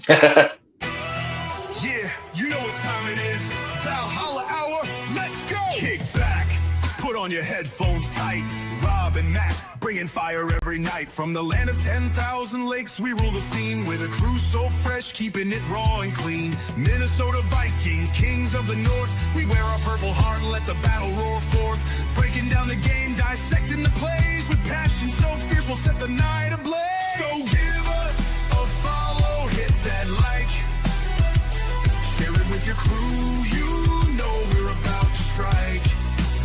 Yeah, you know what time it is. Valhalla Hour, let's go! Kick back, put on your headphones tight. Rob and Matt, bringing fire every night. From the land of 10,000 lakes, we rule the scene. With a crew so fresh, keeping it raw and clean. Minnesota Vikings, kings of the North. We wear our purple heart and let the battle roar forth. Breaking down the game, dissecting the plays. With passion so fierce, we'll set the night ablaze. So give us a follow, hit that like. Share it with your crew, you know we're about to strike.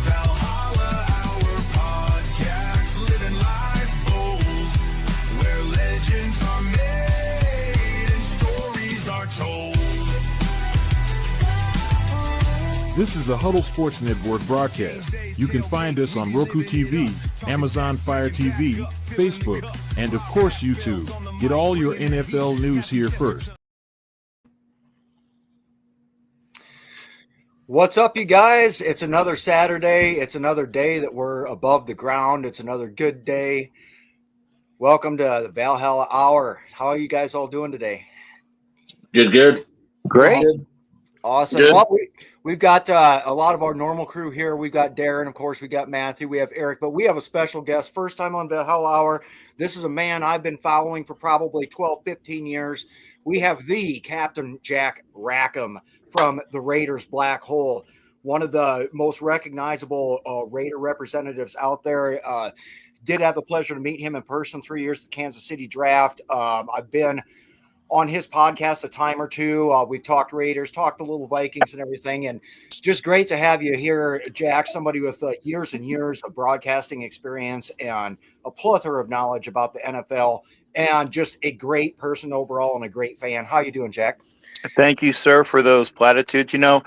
Valhalla Hour podcast, living life bold, where legends are made and stories are told. This is a Huddle Sports Network broadcast. You can find us on Roku TV, Amazon Fire TV, Facebook, and of course YouTube. Get all your NFL news here first. What's up, you guys? It's another Saturday. It's another day that we're above the ground. It's another good day. Welcome to the Valhalla Hour. How are you guys all doing today? Good. Great. Awesome. Good. Well, we've got a lot of our normal crew here. We've got Darren, of course. We got Matthew. We have Eric. But we have a special guest. First time on Valhalla Hour. This is a man I've been following for probably 12, 15 years. We have the Captain Jack Rackham from the Raiders Black Hole, one of the most recognizable Raider representatives out there. Did have the pleasure to meet him in person 3 years at the Kansas City Draft. I've been on his podcast a time or two. We've talked Raiders, talked a little Vikings and everything, and just great to have you here, Jack, somebody with years and years of broadcasting experience and a plethora of knowledge about the NFL, and just a great person overall and a great fan. How you doing, Jack? Thank you, sir, for those platitudes. You know,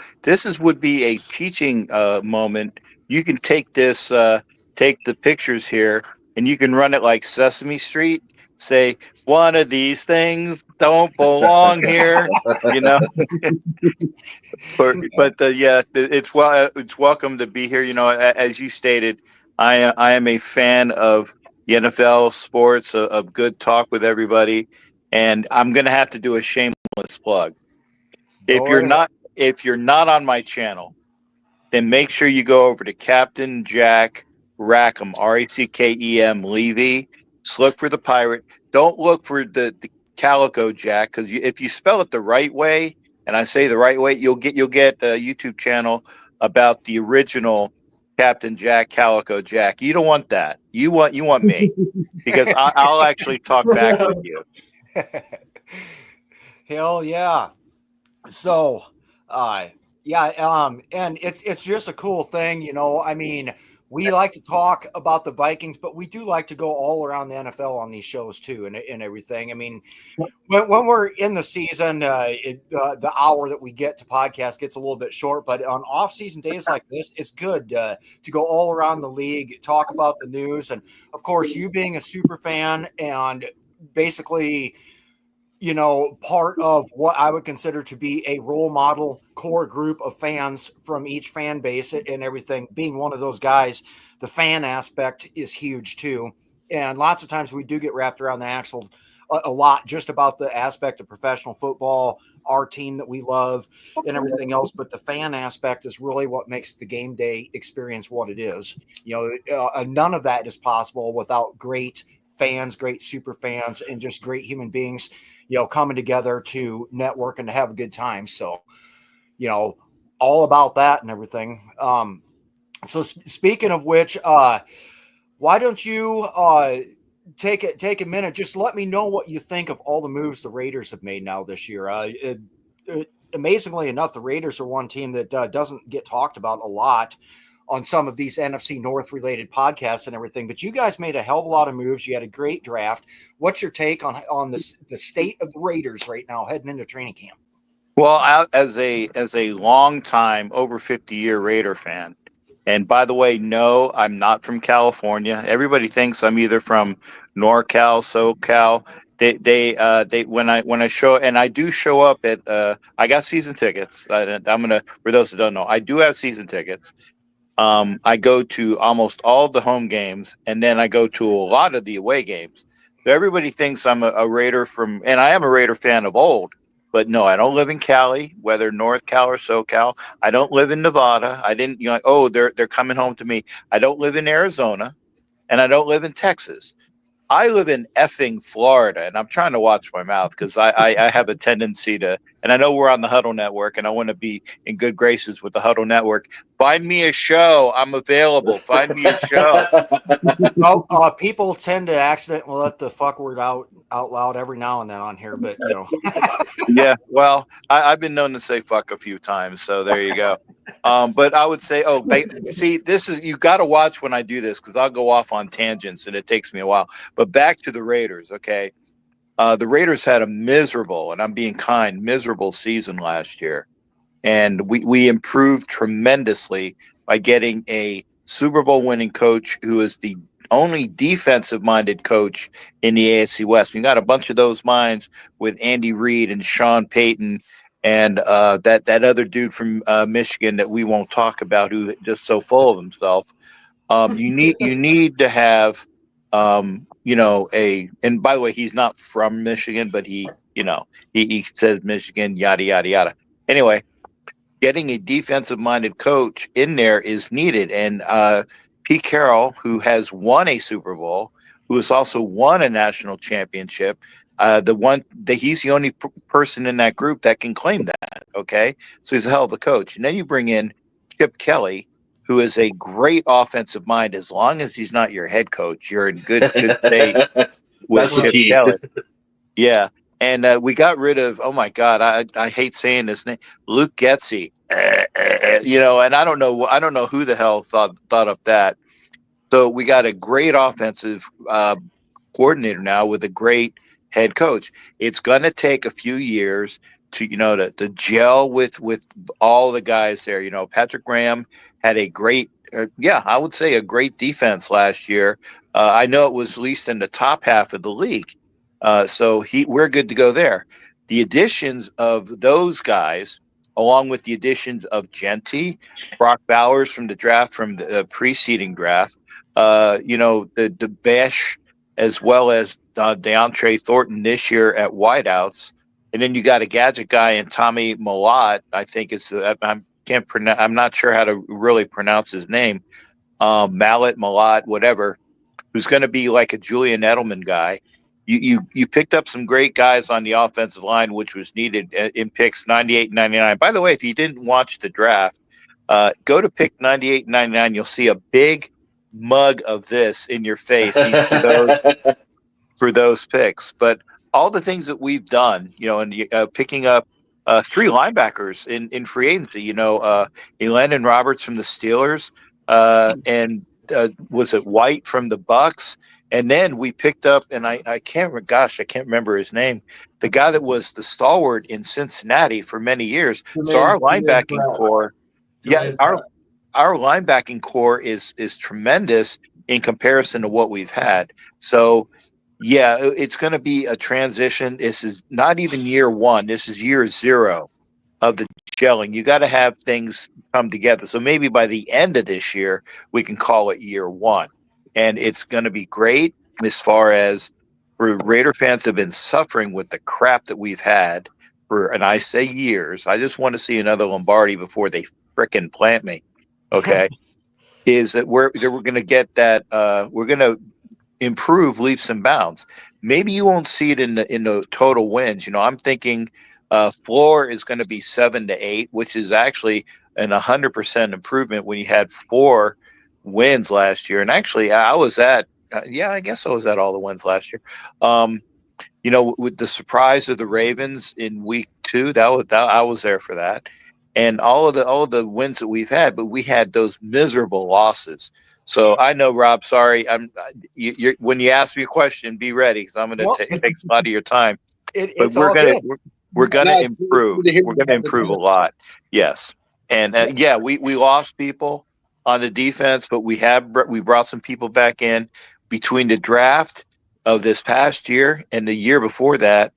would be a teaching moment. You can take this, take the pictures here, and you can run it like Sesame Street. Say, one of these things don't belong here, you know. Yeah, it's welcome to be here. You know, as you stated, I am a fan of the NFL sports, of good talk with everybody, and I'm going to have to do a shameless plug. If you're not on my channel, then make sure you go over to Captain Jack Rackham, Rackem Levy. Just look for the pirate. Don't look for the Calico Jack, because if you spell it the right way, and I say the right way, you'll get a YouTube channel about the original Captain Jack Calico Jack. You don't want that. You want me, because I'll actually talk back with you. Hell yeah. So, and it's just a cool thing, you know. I mean, we like to talk about the Vikings, but we do like to go all around the NFL on these shows too, and everything. I mean, when we're in the season, the hour that we get to podcast gets a little bit short, but on off-season days like this, it's good to go all around the league, talk about the news, and of course, you being a super fan and basically, you know, part of what I would consider to be a role model core group of fans from each fan base and everything. Being one of those guys, the fan aspect is huge too. And lots of times we do get wrapped around the axle a lot just about the aspect of professional football, our team that we love and everything else. But the fan aspect is really what makes the game day experience what it is. You know, none of that is possible without great fans, great super fans, and just great human beings, you know, coming together to network and to have a good time. So, you know, all about that and everything. So speaking of which, why don't you take a minute, just let me know what you think of all the moves the Raiders have made now this year. Amazingly enough, the Raiders are one team that doesn't get talked about a lot on some of these NFC North related podcasts and everything, but you guys made a hell of a lot of moves. You had a great draft. What's your take on the state of the Raiders right now heading into training camp? Well, as a long time, over 50-year Raider fan, and by the way, no, I'm not from California. Everybody thinks I'm either from NorCal, SoCal. They when I show, and I do show up at I got season tickets. I'm gonna, for those who don't know, I do have season tickets. I go to almost all of the home games, and then I go to a lot of the away games. So everybody thinks I'm a Raider and I am a Raider fan of old, But no, I don't live in Cali, whether North Cal or SoCal. I don't live in Nevada. I didn't, oh, they're coming home to me. I don't live in Arizona, and I don't live in Texas. I live in effing Florida, and I'm trying to watch my mouth because I have a tendency to, and I know we're on the Huddle Network, and I want to be in good graces with the Huddle Network. Find me a show. I'm available. Find me a show. Well, people tend to accidentally let the fuck word out loud every now and then on here, but Yeah, well, I've been known to say fuck a few times, so there you go. But I would say, see, this is, you got to watch when I do this because I'll go off on tangents and it takes me a while. But back to the Raiders, okay? The Raiders had a miserable, and I'm being kind, miserable season last year, and we improved tremendously by getting a Super Bowl winning coach who is the only defensive minded coach in the AFC West. You got a bunch of those minds with Andy Reid and Sean Payton and that other dude from Michigan that we won't talk about who just so full of himself. You need to have and by the way, he's not from Michigan, but he says Michigan, yada yada yada. Anyway, getting a defensive minded coach in there is needed. And Pete Carroll, who has won a Super Bowl, who has also won a national championship, he's the only person in that group that can claim that. Okay. So he's a hell of a coach. And then you bring in Chip Kelly, who is a great offensive mind. As long as he's not your head coach, you're in good state with Chip Kelly. Yeah. And we got rid of, oh my God, I hate saying this name, Luke Getsy. And I don't know who the hell thought of that. So we got a great offensive coordinator now with a great head coach. It's going to take a few years to gel with all the guys there. Patrick Graham had a great, I would say a great defense last year. I know it was at least in the top half of the league. So we're good to go there. The additions of those guys, along with the additions of Genty, Brock Bowers from the draft, from the preceding draft, the Besh, as well as DeAndre Thornton this year at wideouts, and then you got a gadget guy in Tommy Malott. I think it's I'm not sure how to really pronounce his name, Malott, whatever, who's going to be like a Julian Edelman guy. You picked up some great guys on the offensive line, which was needed in picks 98 and 99. By the way, if you didn't watch the draft, go to pick 98 and 99. You'll see a big mug of this in your face for those picks. But all the things that we've done, and picking up 3 linebackers in free agency, Elandon Roberts from the Steelers, and was it White from the Bucks? And then we picked up, and I can't remember his name, the guy that was the stalwart in Cincinnati for many years. So our linebacking core, our linebacking core is tremendous in comparison to what we've had. So, yeah, it's going to be a transition. This is not even year 1. This is year 0 of the gelling. You got to have things come together. So maybe by the end of this year, we can call it year 1. And it's going to be great as far as Raider fans have been suffering with the crap that we've had and I say years. I just want to see another Lombardi before they frickin' plant me. Okay. Is that we're going to get that, we're going to improve leaps and bounds. Maybe you won't see it in the total wins. I'm thinking floor is going to be 7 to 8, which is actually an 100% improvement when you had 4 wins last year. And actually I was at I guess I was at all the wins last year. With the surprise of the Ravens in week 2, I was there for that. And all of the wins that we've had, but we had those miserable losses. So I know, Rob, sorry, when you ask me a question, be ready, because I'm going to take a lot of your time. But we're going to improve. We're going to improve a lot. Yes. And we lost people on the defense, but we brought some people back in between the draft of this past year and the year before that,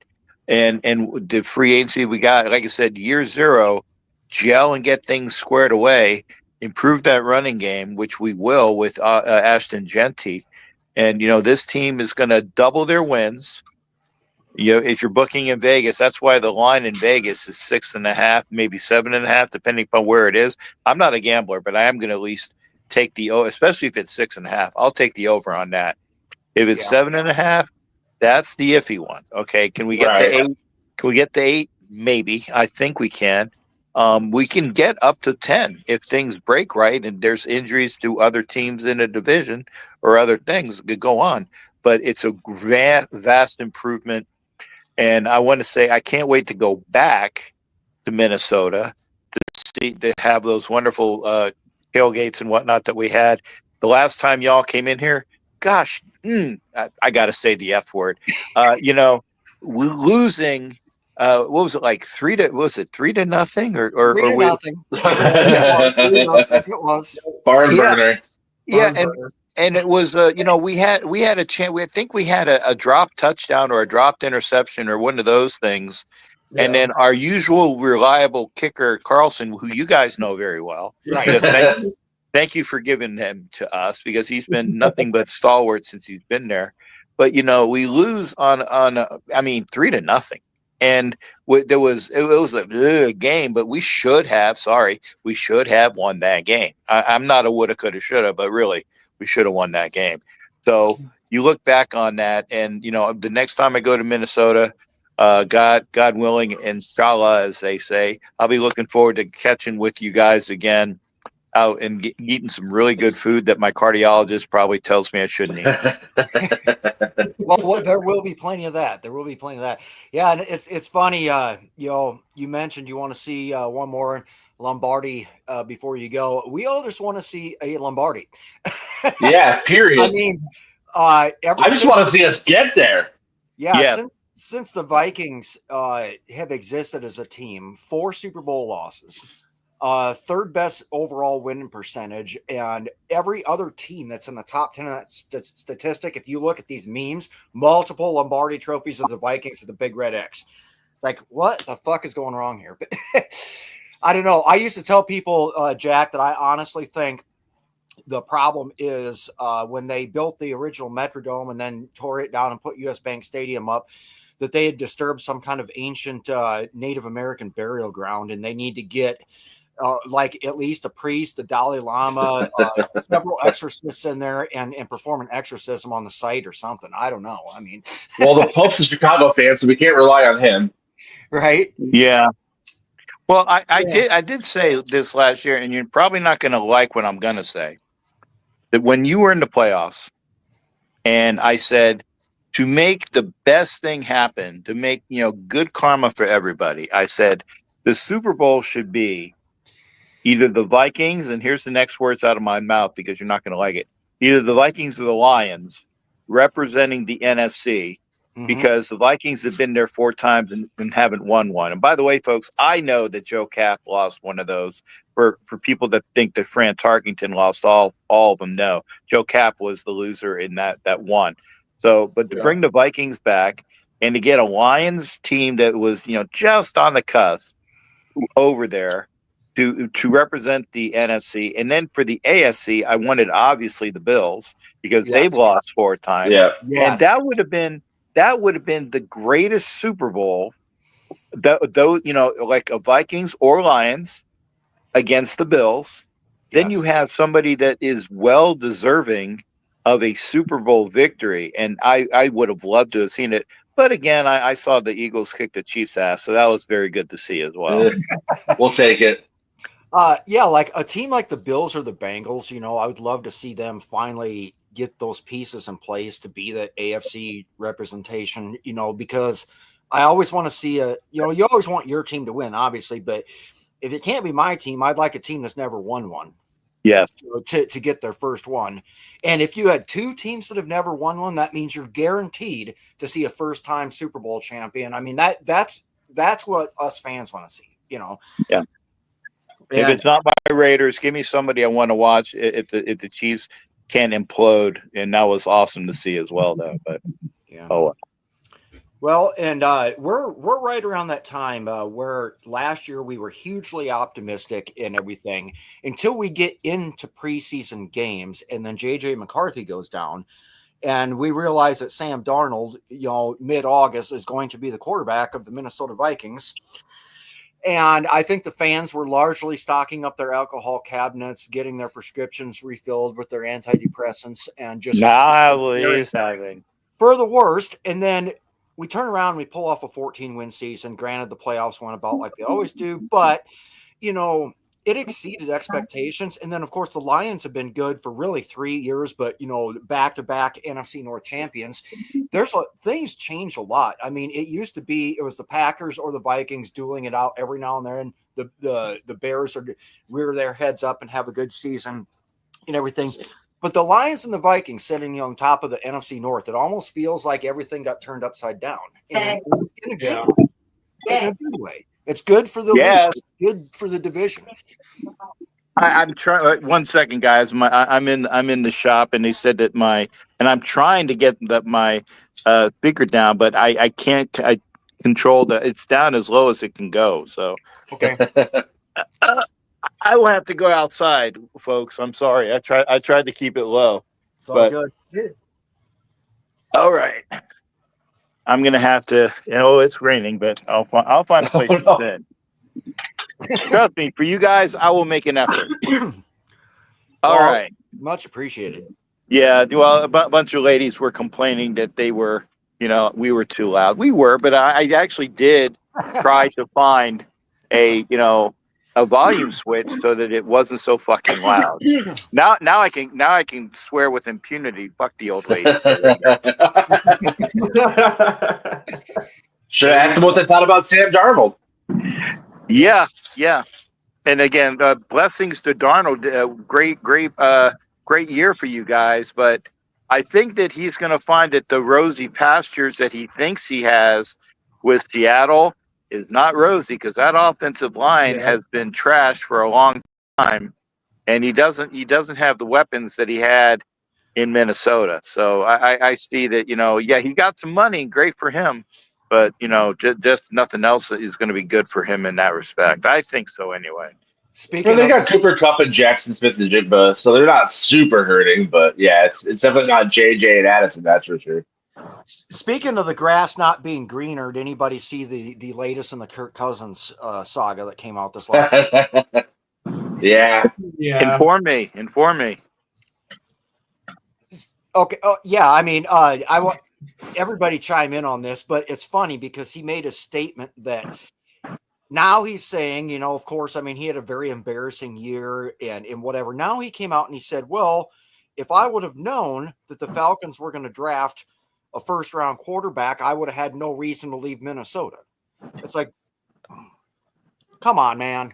and the free agency we got. Like I said, year 0, gel and get things squared away, improve that running game, which we will with Ashton Genty, and this team is going to double their wins. if you're booking in Vegas, that's why the line in Vegas is 6.5, maybe 7.5, depending upon where it is. I'm not a gambler, but I am going to at least take especially if it's 6.5. I'll take the over on that. If it's 7.5, that's the iffy one. Okay, can we get to 8? Can we get to 8? Maybe. I think we can. We can get up to 10 if things break right and there's injuries to other teams in a division or other things could go on. But it's a vast improvement. And I want to say I can't wait to go back to Minnesota to have those wonderful tailgates and whatnot that we had the last time y'all came in here. Gosh, I got to say the F word. We're losing. What was it like 3-0 or 3-0. It was. Barn burner. Yeah, and it was we had a chance. I think we had a drop touchdown or a dropped interception or one of those things. And then our usual reliable kicker, Carlson, who you guys know very well. Right. Thank you for giving him to us because he's been nothing but stalwart since he's been there. But, we lose on 3-0. And it was a game, but we should have won that game. I'm not a woulda, coulda, shoulda, but really, we should have won that game. So you look back on that, and, the next time I go to Minnesota, God willing, inshallah, as they say, I'll be looking forward to catching with you guys again out and eating some really good food that my cardiologist probably tells me I shouldn't eat. Well, there will be plenty of that. Yeah, and it's funny. You mentioned you want to see one more Lombardi before you go. We all just want to see a Lombardi. Yeah, period. I mean, I just want to see us get there. Yeah. Since the Vikings have existed as a team, 4 Super Bowl losses, third best overall winning percentage, and every other team that's in the top 10 of that statistic, if you look at these memes, multiple Lombardi trophies as the Vikings with the big red X. Like, what the fuck is going wrong here? But I don't know. I used to tell people, Jack, that I honestly think the problem is when they built the original Metrodome and then tore it down and put US Bank Stadium up, that they had disturbed some kind of ancient Native American burial ground, and they need to get like at least a priest, the Dalai Lama, several exorcists in there and perform an exorcism on the site or something. I don't know. I mean, well, the Pope's a Chicago fan, so we can't rely on him. Right. Yeah. Well, I did say this last year, and you're probably not going to like what I'm going to say, that when you were in the playoffs and I said to make the best thing happen, to make, good karma for everybody, I said the Super Bowl should be either the Vikings, and here's the next words out of my mouth because you're not going to like it, either the Vikings or the Lions representing the NFC, because the Vikings have been there 4 times and haven't won one. And by the way, folks, I know that Joe Kapp lost one of those. For people that think that Fran Tarkington lost all of them, no. Joe Kapp was the loser in that one. So, but to bring the Vikings back and to get a Lions team that was, just on the cusp over there to represent the NFC, and then for the AFC, I wanted obviously the Bills because they've lost 4 times. Yeah, and that would have been the greatest Super Bowl. Though like a Vikings or Lions against the Bills, then you have somebody that is well deserving of a Super Bowl victory, and I would have loved to have seen it. But again, I saw the Eagles kick the Chiefs' ass, so that was very good to see as well. We'll take it. Like a team like the Bills or the Bengals, I would love to see them finally get those pieces in place to be the AFC representation, because I always want to see you always want your team to win, obviously, but if it can't be my team, I'd like a team that's never won one. Yes. To get their first one. And if you had 2 teams that have never won one, that means you're guaranteed to see a first-time Super Bowl champion. I mean, that's what us fans want to see, Yeah. If it's not my Raiders, give me somebody I want to watch if the Chiefs can implode, and that was awesome to see as well, though. But well, and we're right around that time where last year we were hugely optimistic in everything until we get into preseason games, and then JJ McCarthy goes down, And we realize that Sam Darnold, mid-August is going to be the quarterback of the Minnesota Vikings. And I think the fans were largely stocking up their alcohol cabinets, getting their prescriptions refilled with their antidepressants, and just for the worst. And then we turn around and we pull off a 14-win season. Granted, the playoffs went about like they always do, but it exceeded expectations. And then, of course, the Lions have been good for really 3 years, but, back-to-back NFC North champions. Things change a lot. I mean, it used to be it was the Packers or the Vikings dueling it out every now and then. The Bears are rear their heads up and have a good season and everything. But the Lions and the Vikings sitting on top of the NFC North, it almost feels like everything got turned upside down in a good way. It's good for the league. It's good for the division. I'm trying. 1 second, guys. I'm in the shop, and they said that I'm trying to get my speaker down, but I can't. I control it's down as low as it can go. So okay, I will have to go outside, folks. I'm sorry. I tried to keep it low. It's all good. All right. I'm gonna have to. It's raining, but I'll find a place to sit. Trust me, for you guys, I will make an effort. All right. Much appreciated. Yeah. Well, a bunch of ladies were complaining that they were, we were too loud. We were, but I actually did try to find a volume switch so that it wasn't so fucking loud. Now I can swear with impunity. Fuck the old ladies. Should have asked them what they thought about Sam Darnold. Yeah. And again, blessings to Darnold. Great year for you guys. But I think that he's going to find that the rosy pastures that he thinks he has with Seattle is not rosy, because that offensive line has been trashed for a long time, and he doesn't have the weapons that he had in Minnesota. So I see that, he got some money, great for him, but just nothing else is going to be good for him in that respect. I think so anyway. They got Cooper Kupp and Jackson Smith-Njigba, so they're not super hurting, but it's definitely not JJ and Addison, that's for sure. Speaking of the grass not being greener, did anybody see the latest in the Kirk Cousins saga that came out this last week? Yeah. Inform me. Okay. I mean, I want everybody chime in on this, but it's funny because he made a statement that now he's saying, of course, I mean, he had a very embarrassing year and whatever. Now he came out and he said, well, if I would have known that the Falcons were going to draft a first-round quarterback, I would have had no reason to leave Minnesota. It's like, come on, man.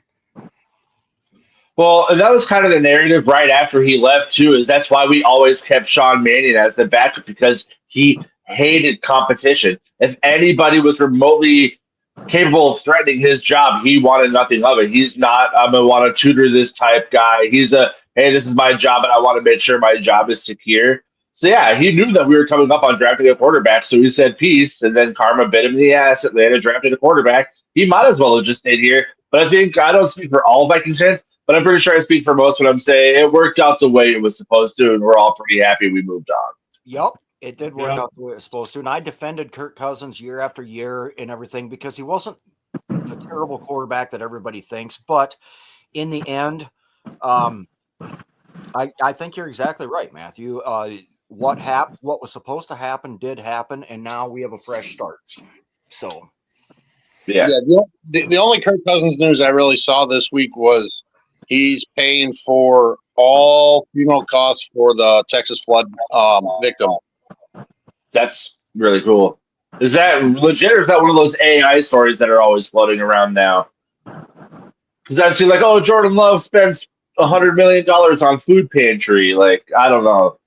Well, that was kind of the narrative right after he left, too, is that's why we always kept Sean Mannion as the backup, because he hated competition. If anybody was remotely capable of threatening his job, he wanted nothing of it. He's not, I'm going to want to tutor this type guy. He's hey, this is my job, and I want to make sure my job is secure. So, he knew that we were coming up on drafting a quarterback, so he said peace, and then karma bit him in the ass. Atlanta drafted a quarterback. He might as well have just stayed here. But I don't speak for all Vikings fans, but I'm pretty sure I speak for most when I'm saying it worked out the way it was supposed to, and we're all pretty happy we moved on. Yep, it did work out the way it was supposed to. And I defended Kirk Cousins year after year and everything because he wasn't the terrible quarterback that everybody thinks. But in the end, I think you're exactly right, Matthew. What was supposed to happen did happen, and now we have a fresh start. So, the only Kirk Cousins news I really saw this week was he's paying for all funeral costs for the Texas flood victim. That's really cool. Is that legit, or is that one of those AI stories that are always floating around now? Because I see Jordan Love spends $100 million on food pantry. I don't know.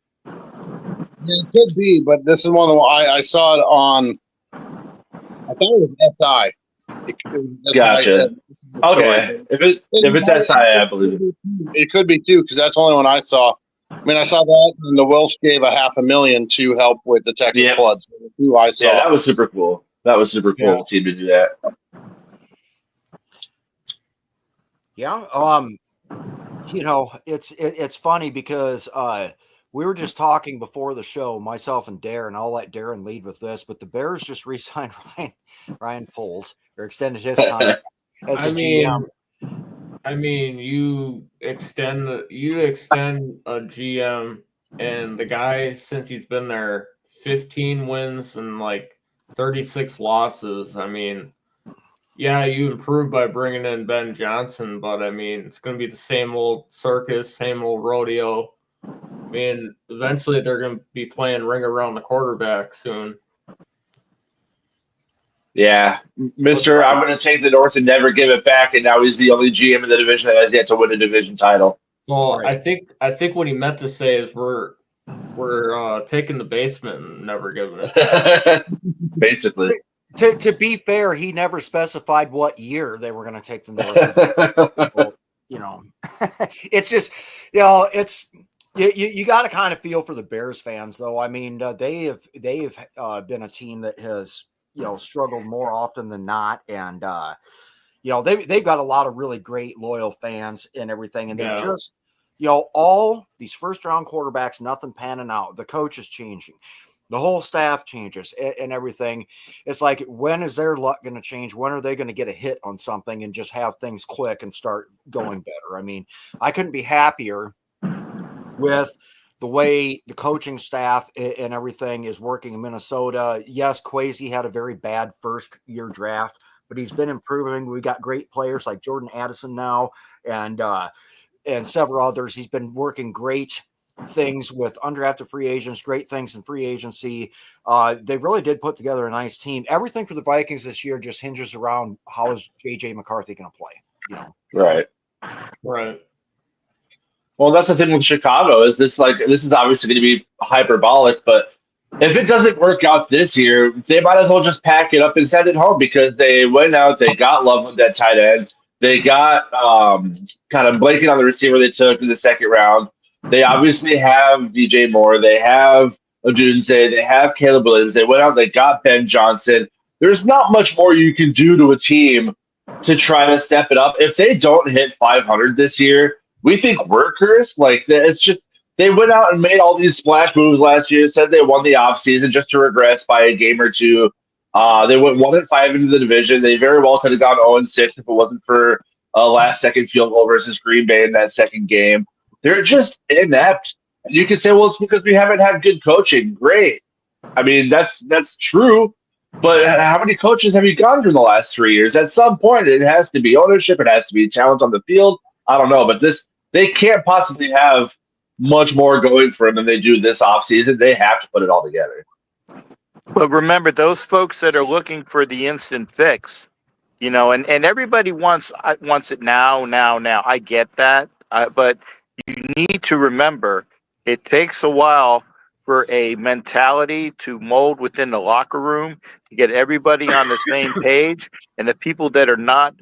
It could be, but this is one of the I saw it on. I thought it was SI. Gotcha. Okay. If it's SI, I believe it. It could be too, because that's the only one I saw. I mean, I saw that, and the Wilsh gave $500,000 to help with the Texas floods. Who I saw. Yeah, that was super cool. That was super cool of the team to do that. Yeah. It's funny because we were just talking before the show, myself and Darren. I'll let Darren lead with this, but the Bears just re-signed Ryan Poles, or extended his contract as I the mean, GM. you extend a GM, and the guy, since he's been there, 15 wins and like 36 losses. I mean, yeah, you improve by bringing in Ben Johnson, but I mean, it's going to be the same old circus, same old rodeo. I mean, eventually they're going to be playing ring around the quarterback soon. Yeah, Mister, I'm going to take the North and never give it back, and now he's the only GM in the division that has yet to win a division title. Well, Right. I think what he meant to say is we're taking the basement and never giving it. Basically. To be fair, he never specified what year they were going to take the North. So, it's just, it's you got to kind of feel for the Bears fans, though. I mean, they have been a team that has struggled more often than not, and they've got a lot of really great loyal fans and everything, and they're just all these first round quarterbacks, nothing panning out. The coach is changing. The whole staff changes and everything. It's like, when is their luck going to change? When are they going to get a hit on something and just have things click and start going better? I mean, I couldn't be happier with the way the coaching staff and everything is working in Minnesota. Yes, Kwesi had a very bad first-year draft, but he's been improving. We got great players like Jordan Addison now and several others. He's been working great things with undrafted free agents, great things in free agency. They really did put together a nice team. Everything for the Vikings this year just hinges around how is JJ McCarthy going to play. Right. Well, that's the thing with Chicago is this is obviously going to be hyperbolic, but if it doesn't work out this year, they might as well just pack it up and send it home, because they went out, they got love with that tight end. They got kind of blanking on the receiver they took in the second round. They obviously have DJ Moore. They have Odunze. They have Caleb Williams. They went out, they got Ben Johnson. There's not much more you can do to a team to try to step it up. If they don't hit 500 this year, we think workers. Like, it's just, they went out and made all these splash moves last year, said they won the offseason just to regress by a game or two. They went 1-5 into the division. They very well could have gone 0-6 if it wasn't for a last-second field goal versus Green Bay in that second game. They're just inept. And you could say, well, it's because we haven't had good coaching. Great. I mean, that's true. But how many coaches have you gone through in the last 3 years? At some point, it has to be ownership. It has to be talent on the field. I don't know, but they can't possibly have much more going for them than they do this offseason. They have to put it all together. But remember, those folks that are looking for the instant fix, and everybody wants it now. I get that, but you need to remember it takes a while for a mentality to mold within the locker room, to get everybody on the same page, and the people that are not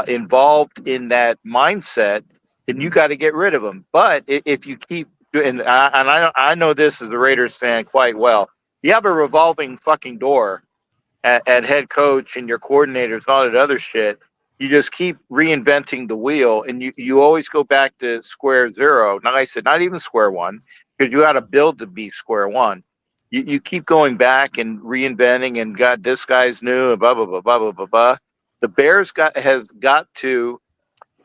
involved in that mindset, then you got to get rid of them. But if you keep, and I know this as a Raiders fan quite well, you have a revolving fucking door at head coach and your coordinators and all that other shit. You just keep reinventing the wheel, and you always go back to square zero. Now, I said, not even square one, because you got to build to be square one. You keep going back and reinventing, and God, this guy's new, and blah, blah, blah, blah, blah, blah, blah. The Bears have got to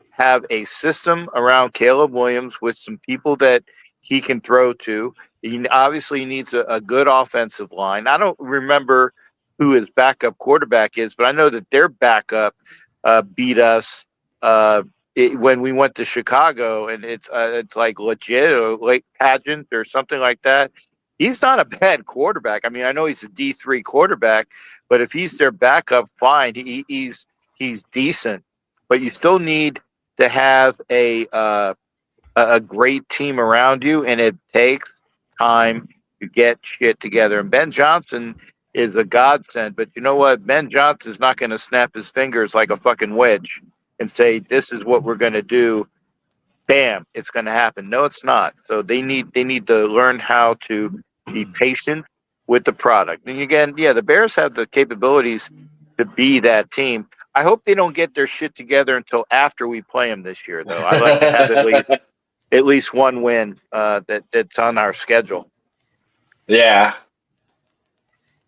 have a system around Caleb Williams with some people that he can throw to. He obviously needs a good offensive line. I don't remember who his backup quarterback is, but I know that their backup beat us when we went to Chicago, and it's like legit or like pageant or something like that. He's not a bad quarterback. I mean, I know he's a D3 quarterback, but if he's their backup, fine. He's decent, but you still need to have a great team around you, and it takes time to get shit together. And Ben Johnson is a godsend, but you know what? Ben Johnson's not going to snap his fingers like a fucking wedge and say, this is what we're going to do. Bam, it's going to happen. No, it's not. So they need to learn how to be patient with the product. And again, yeah, the Bears have the capabilities to be that team. I hope they don't get their shit together until after we play them this year, though. I'd like to have at least at least one win that's on our schedule. Yeah.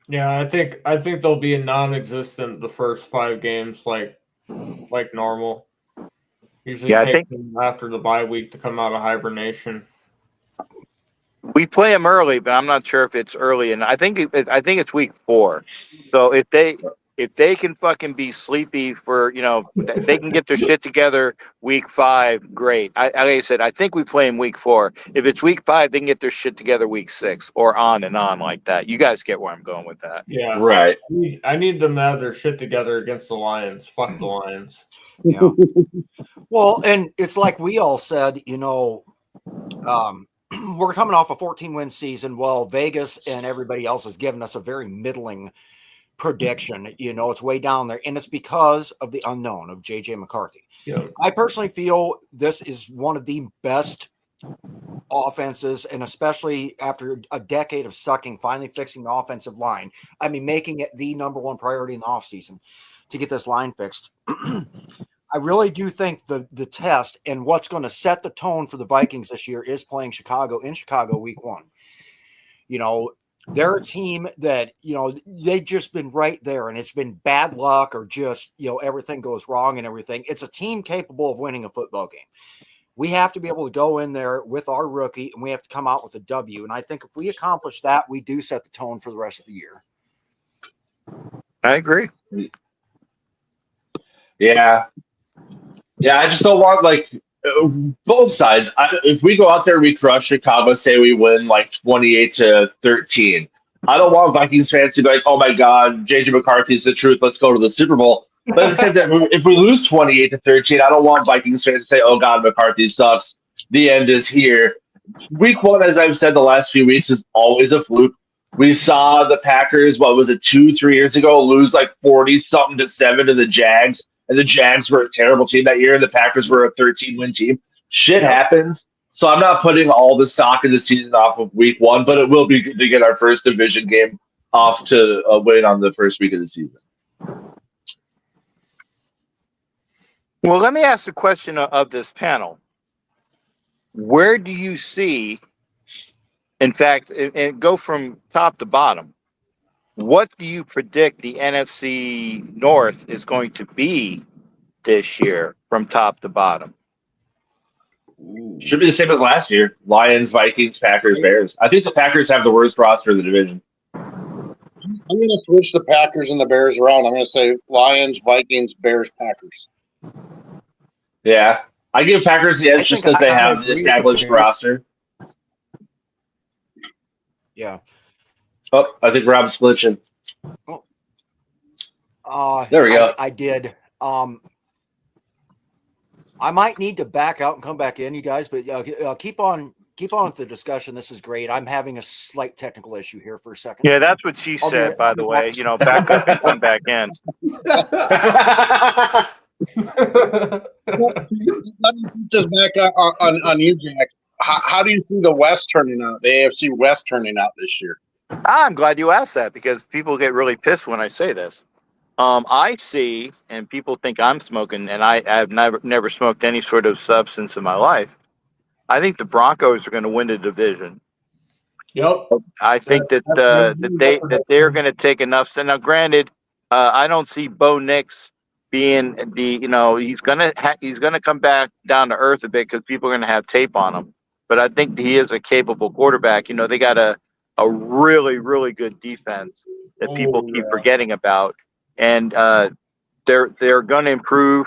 Yeah, I think they'll be non-existent the first 5 games, like normal. Usually Yeah, I take think them after the bye week to come out of hibernation. we play them early, but I'm not sure if it's early. And I think it's week 4. So if they can fucking be sleepy for they can get their shit together week 5, great. Like I said, I think we play in week 4. If it's week 5, they can get their shit together week 6 or on and on like that. You guys get where I'm going with that. Yeah, Right. I need them to have their shit together against the Lions. Fuck the Lions. Yeah. Well, and it's like we all said, we're coming off a 14-win season. Well, Vegas and everybody else has given us a very middling prediction. It's way down there, and it's because of the unknown of J.J. McCarthy. Yeah. I personally feel this is one of the best offenses, and especially after a decade of sucking, finally fixing the offensive line. I mean, making it the number one priority in the offseason to get this line fixed. I really do think the test and what's going to set the tone for the Vikings this year is playing Chicago in Chicago week 1. They're a team that, they've just been right there, and it's been bad luck or just, everything goes wrong and everything. It's a team capable of winning a football game. We have to be able to go in there with our rookie, and we have to come out with a W. And I think if we accomplish that, we do set the tone for the rest of the year. I agree. Yeah. Yeah, I just don't want both sides. If we go out there, we crush Chicago, say we win 28-13. I don't want Vikings fans to be like, "Oh my God, JJ McCarthy's the truth. Let's go to the Super Bowl." But at the same time, if we lose 28-13, I don't want Vikings fans to say, "Oh God, McCarthy sucks. The end is here." Week 1, as I've said the last few weeks, is always a fluke. We saw the Packers, what was it, 2-3 years ago, lose 40-something to 7 to the Jags. And the Jags were a terrible team that year, and the Packers were a 13-win team. Shit happens. So I'm not putting all the stock in the season off of week 1, but it will be good to get our first division game off to a win on the first week of the season. Well, let me ask the question of this panel. Where do you see, in fact, and go from top to bottom, what do you predict the NFC North is going to be this year from top to bottom? Should be the same as last year. Lions, Vikings, Packers, Bears. I think the Packers have the worst roster in the division. I'm going to switch the Packers and the Bears around. I'm going to say Lions, Vikings, Bears, Packers. Yeah. I give Packers the edge just because they have the established roster. Yeah. Oh, I think Rob's glitching. There we go. I did. I might need to back out and come back in, you guys, but keep on with the discussion. This is great. I'm having a slight technical issue here for a second. Yeah, that's what she said, by the way. Back up and come back in. Let me put this back on you, Jack. How do you see the West turning out, the AFC West turning out this year? I'm glad you asked that because people get really pissed when I say this. I see, and people think I'm smoking, and I have never smoked any sort of substance in my life. I think the Broncos are going to win the division. Yep. I think that they're going to take enough. Now, granted, I don't see Bo Nix being he's gonna come back down to earth a bit because people are going to have tape on him. But I think he is a capable quarterback. They got a really, really good defense that people keep forgetting about. And they're going to improve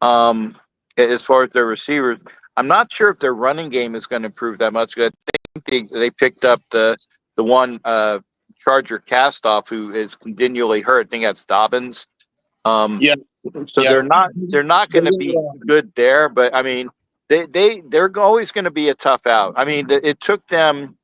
as far as their receivers. I'm not sure if their running game is going to improve that much. I think they picked up the one Charger castoff who is continually hurt. I think that's Dobbins. Yeah. So they're not going to be good there. But I mean, they're always going to be a tough out. I mean, it took them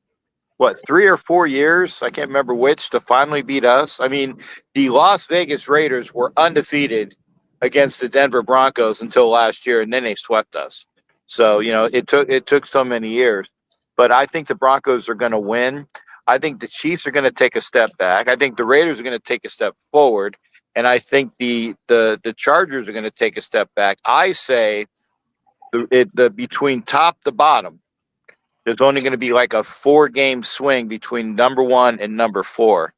3 or 4 years, I can't remember which, to finally beat us. I mean, the Las Vegas Raiders were undefeated against the Denver Broncos until last year, and then they swept us. So, it took so many years. But I think the Broncos are going to win. I think the Chiefs are going to take a step back. I think the Raiders are going to take a step forward. And I think the Chargers are going to take a step back. I say the between top to bottom, there's only going to be like a 4-game swing between number 1 and number 4,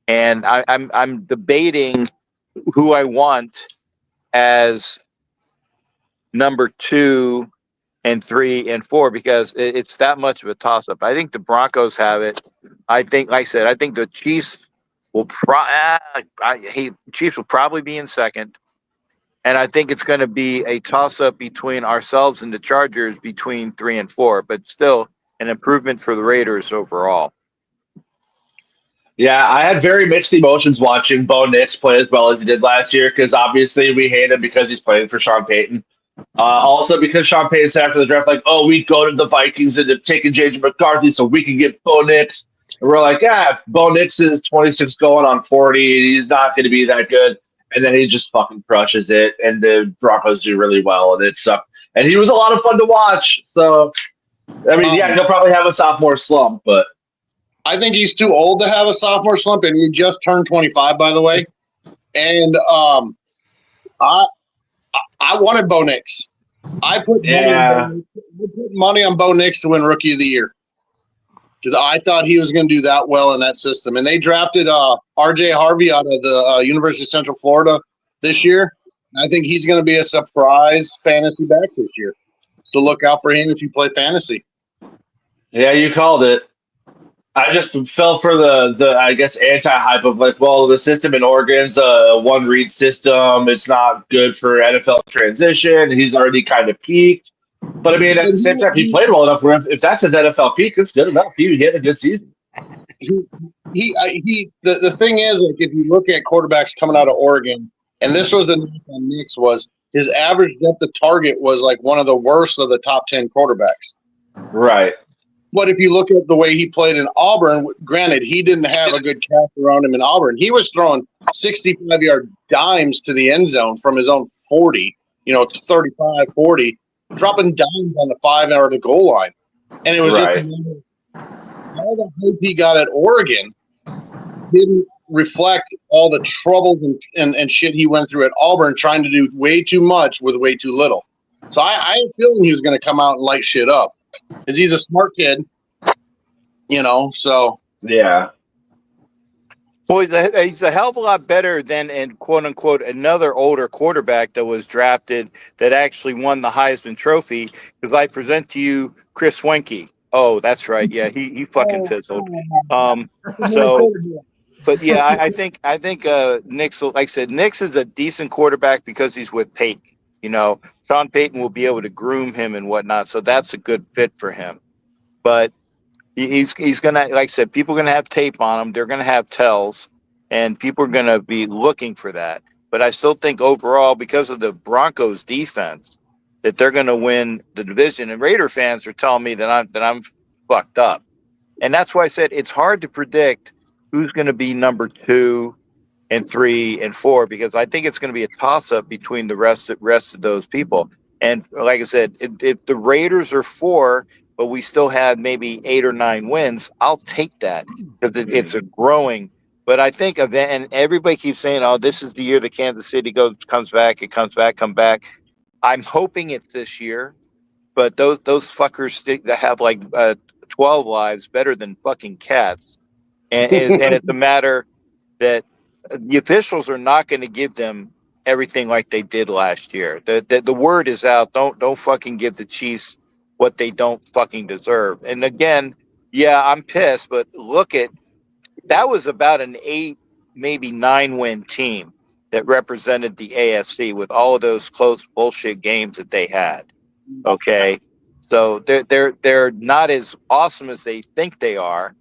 and I'm debating who I want as number 2 and 3 and 4 because it's that much of a toss up. I think the Broncos have it. I think, like I said, I think the Chiefs will Chiefs will probably be in second. And I think it's going to be a toss-up between ourselves and the Chargers between 3 and 4, but still an improvement for the Raiders overall. Yeah, I had very mixed emotions watching Bo Nix play as well as he did last year because obviously we hate him because he's playing for Sean Payton. Also because Sean Payton said after the draft, like, oh, we go to the Vikings and have taken J.J. McCarthy so we can get Bo Nix. And we're like, yeah, Bo Nix is 26 going on 40. He's not going to be that good. And then he just fucking crushes it, and the Broncos do really well, and it sucked. And he was a lot of fun to watch. So, I mean, yeah, he'll probably have a sophomore slump, but I think he's too old to have a sophomore slump, and he just turned 25, by the way. And I wanted Bo Nix. I put money on Bo Nix to win Rookie of the Year because I thought he was going to do that well in that system. And they drafted R.J. Harvey out of the University of Central Florida this year. And I think he's going to be a surprise fantasy back this year. So look out for him if you play fantasy. yeah, you called it. I just fell for the I guess anti-hype of like, well, the system in Oregon's a one-read system. It's not good for NFL transition. He's already kind of peaked. But I mean, at the same time, he played well enough where if that's his NFL peak, it's good enough. He had a good season. The thing is, like, if you look at quarterbacks coming out of Oregon, and this was the knock on Nix, was his average depth of target was like one of the worst of the top 10 quarterbacks. Right. But if you look at the way he played in Auburn, granted, he didn't have a good cast around him in Auburn. He was throwing 65-yard dimes to the end zone from his own 40, 35, 40, dropping dimes on the 5 or the goal line. And it was just all the hype he got at Oregon didn't reflect all the troubles and shit he went through at Auburn trying to do way too much with way too little. So I had a feeling he was going to come out and light shit up. Because he's a smart kid, so. Yeah. Well, he's a hell of a lot better than, in quote unquote, another older quarterback that was drafted that actually won the Heisman Trophy. Because I present to you Chris Wenke. Oh, that's right. Yeah, he fucking fizzled. But yeah, I think Nix, like I said, Nix is a decent quarterback because he's with Peyton. Sean Payton will be able to groom him and whatnot, so that's a good fit for him. But he's gonna, like I said, people are gonna have tape on him. They're gonna have tells, and people are gonna be looking for that. But I still think overall, because of the Broncos' defense, that they're gonna win the division. And Raider fans are telling me that I'm fucked up, and that's why I said it's hard to predict who's gonna be number 2 and 3 and 4, because I think it's going to be a toss-up between the rest of those people. And like I said, if the Raiders are 4, but we still have maybe 8 or 9 wins, I'll take that because it's a growing. But I think and everybody keeps saying, "Oh, this is the year that Kansas City comes back. It comes back." I'm hoping it's this year, but those fuckers that have like 12 lives better than fucking cats, and it's a matter that the officials are not going to give them everything like they did last year. The word is out. Don't fucking give the Chiefs what they don't fucking deserve. And again, yeah, I'm pissed, but look at that was about an 8, maybe 9 win team that represented the AFC with all of those close bullshit games that they had. Okay, so they're not as awesome as they think they are.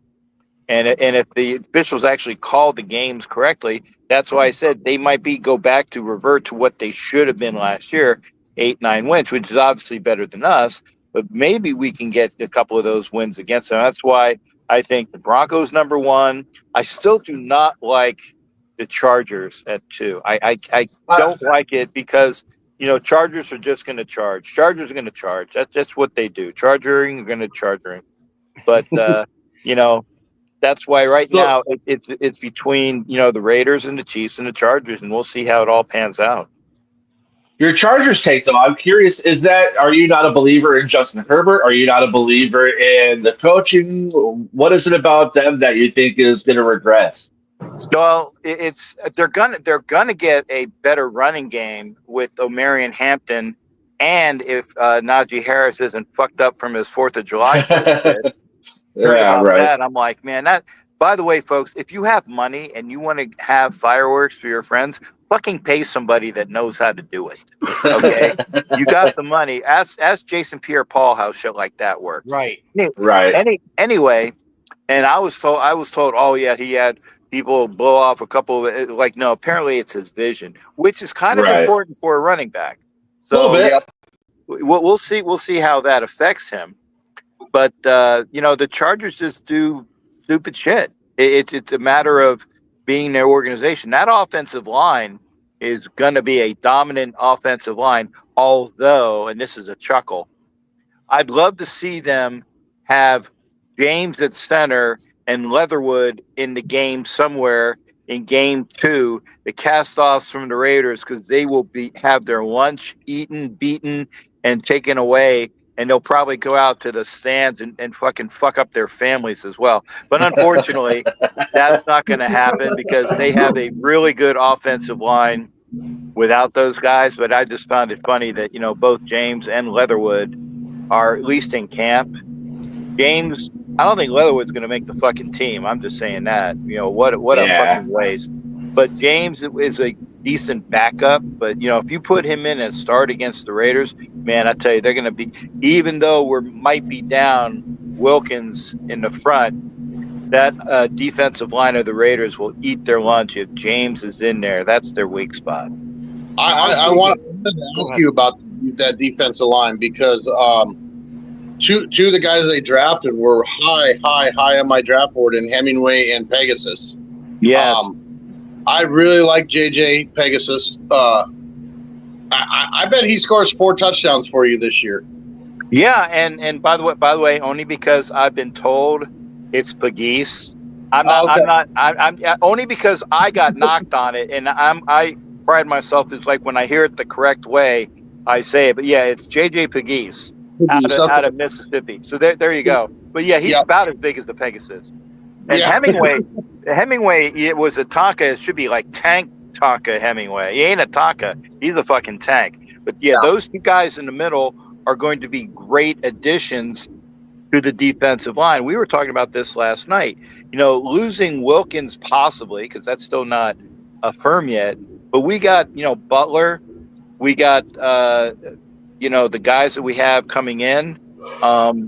And if the officials actually called the games correctly, that's why I said they might revert to what they should have been last year, 8, 9 wins, which is obviously better than us. But maybe we can get a couple of those wins against them. That's why I think the Broncos number 1. I still do not like the Chargers at 2. I don't like it because Chargers are just going to charge. Chargers are going to charge. That's what they do. Chargering, they're going to chargering. But that's why right now it's between the Raiders and the Chiefs and the Chargers, and we'll see how it all pans out. Your Chargers take though, I'm curious, are you not a believer in Justin Herbert? Are you not a believer in the coaching? What is it about them that you think is going to regress? Well, it's they're gonna get a better running game with Omarion Hampton, and if Najee Harris isn't fucked up from his 4th of July bullshit. Heard Yeah, about right. that. I'm like, man, that. By the way, folks, if you have money and you want to have fireworks for your friends, fucking pay somebody that knows how to do it. Okay, you got the money. Ask Jason Pierre-Paul how shit like that works. Right. Right. Anyway, and I was told, oh yeah, he had people blow off a couple of like, no, apparently it's his vision, which is kind of Right. important for a running back. A little So bit. yeah, we'll see how that affects him. But the Chargers just do stupid shit. It's a matter of being their organization. That offensive line is going to be a dominant offensive line. Although, and this is a chuckle, I'd love to see them have James at center and Leatherwood in the game somewhere in game 2, the cast-offs from the Raiders, because they will have their lunch eaten, beaten, and taken away, and they'll probably go out to the stands and fucking fuck up their families as well. But unfortunately, that's not going to happen because they have a really good offensive line without those guys. But I just found it funny that, both James and Leatherwood are at least in camp. James, I don't think Leatherwood's going to make the fucking team. I'm just saying that. What a fucking waste. But James is a decent backup. But, if you put him in and start against the Raiders, man, I tell you, they're going to be, even though we might be down Wilkins in the front, that defensive line of the Raiders will eat their lunch if James is in there. That's their weak spot. I want to ask you about that defensive line because two of the guys they drafted were high on my draft board in Hemingway and Pegasus. Yes. I really like JJ Pegasus. I bet he scores 4 touchdowns for you this year. Yeah, and by the way, only because I've been told it's Pegues. I'm only because I got knocked on it, and I pride myself. It's like when I hear it the correct way, I say it. But yeah, it's JJ Pegues out of Mississippi. So there you go. But yeah, he's about as big as the Pegasus. And Hemingway, it was a Tonka. It should be like Tank Tonka Hemingway. He ain't a Tonka. He's a fucking tank. But yeah, those 2 guys in the middle are going to be great additions to the defensive line. We were talking about this last night. Losing Wilkins possibly, because that's still not firm yet. But we got, Butler. We got, the guys that we have coming in.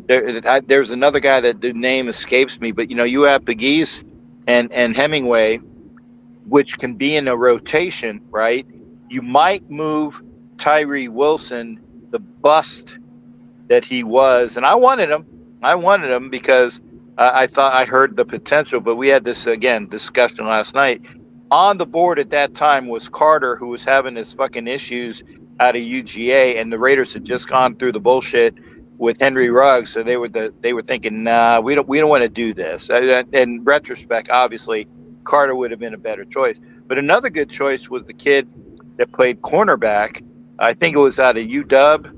There's another guy that the name escapes me, but you have Pegues and Hemingway, which can be in a rotation, right? You might move Tyree Wilson, the bust that he was, and I wanted him because I thought I heard the potential, but we had this discussion last night. On the board at that time was Carter, who was having his fucking issues out of UGA, and the Raiders had just gone through the bullshit with Henry Ruggs, so they were thinking, nah, we don't want to do this. In retrospect, obviously, Carter would have been a better choice. But another good choice was the kid that played cornerback. I think it was out of UW,